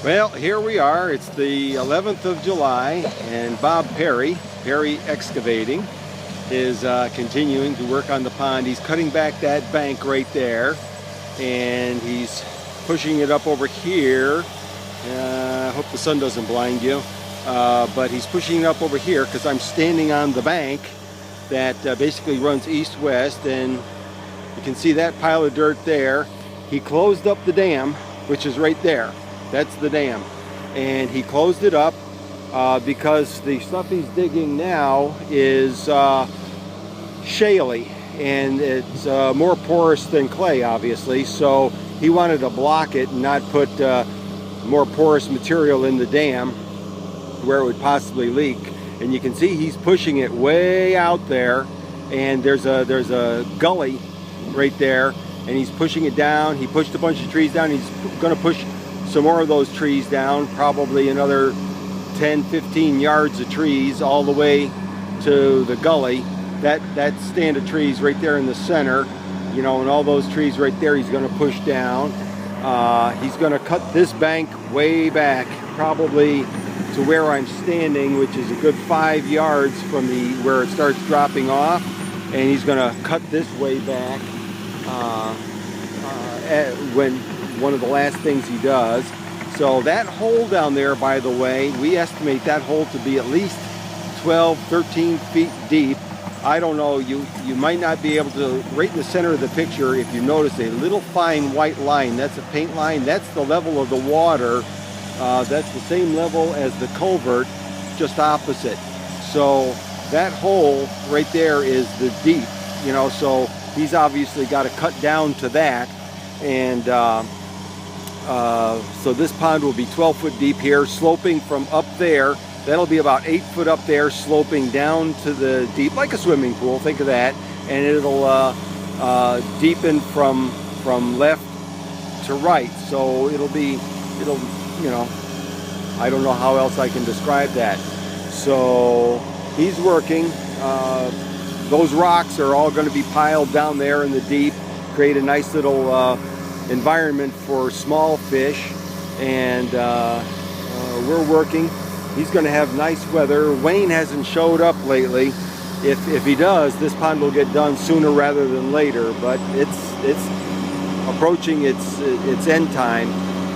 Well, here we are. It's the 11th of July, and Bob Perry Excavating, is continuing to work on the pond. He's cutting back that bank right there, and he's pushing it up over here. I hope the sun doesn't blind you, but he's pushing it up over here because I'm standing on the bank that basically runs east-west, and you can see that pile of dirt there. He closed up the dam, which is right there. That's the dam, and he closed it up because the stuff he's digging now is shaly, and it's more porous than clay, obviously, so he wanted to block it and not put more porous material in the dam where it would possibly leak. And you can see he's pushing it way out there, and there's a gully right there, and he's pushing it down. He pushed a bunch of trees down. He's going to push some more of those trees down, probably another 10-15 yards of trees all the way to the gully. That stand of trees right there in the center, you know, and all those trees right there he's going to push down. He's going to cut this bank way back, probably to where I'm standing, which is a good 5 yards from where it starts dropping off, and he's going to cut this way back when one of the last things he does. So that hole down there, by the way, we estimate that hole to be at least 12-13 feet deep. I don't know, you might not be able to, right in the center of the picture, if you notice a little fine white line, that's a paint line. That's the level of the water. That's the same level as the culvert, just opposite. So that hole right there is the deep, you know, so he's obviously got to cut down to that. And so this pond will be 12 foot deep here, sloping from up there. That'll be about 8 foot up there, sloping down to the deep, like a swimming pool, think of that. And it'll deepen from left to right. So it'll, you know, I don't know how else I can describe that. So he's working. Those rocks are all going to be piled down there in the deep, create a nice little environment for small fish, and we're working. He's going to have nice weather. Wayne hasn't showed up lately. If he does, this pond will get done sooner rather than later, but it's approaching its end time.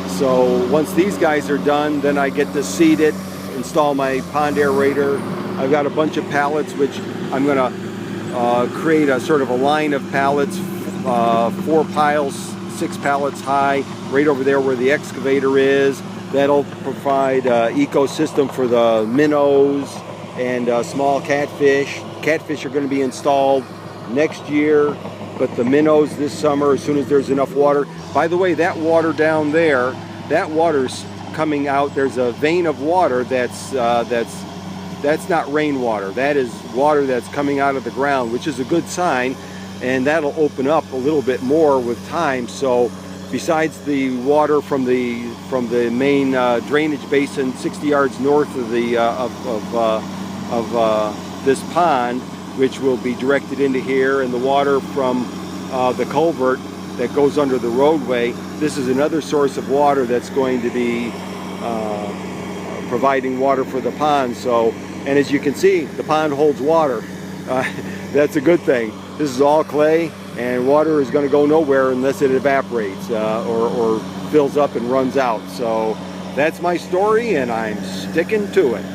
So once these guys are done, then I get to seed it, install my pond aerator. I've got a bunch of pallets, which I'm going to create a sort of a line of pallets, 4 piles, 6 pallets high, right over there where the excavator is. That'll provide ecosystem for the minnows and small catfish. Catfish are going to be installed next year, but the minnows this summer, as soon as there's enough water. By the way, that water down there, that water's coming out. There's a vein of water that's not rainwater. That is water that's coming out of the ground, which is a good sign, and that'll open up a little bit more with time. So besides the water from the main drainage basin 60 yards north of this pond, which will be directed into here, and the water from the culvert that goes under the roadway, this is another source of water that's going to be providing water for the pond. So, and as you can see, the pond holds water. That's a good thing. This is all clay, and water is going to go nowhere unless it evaporates or fills up and runs out. So that's my story, and I'm sticking to it.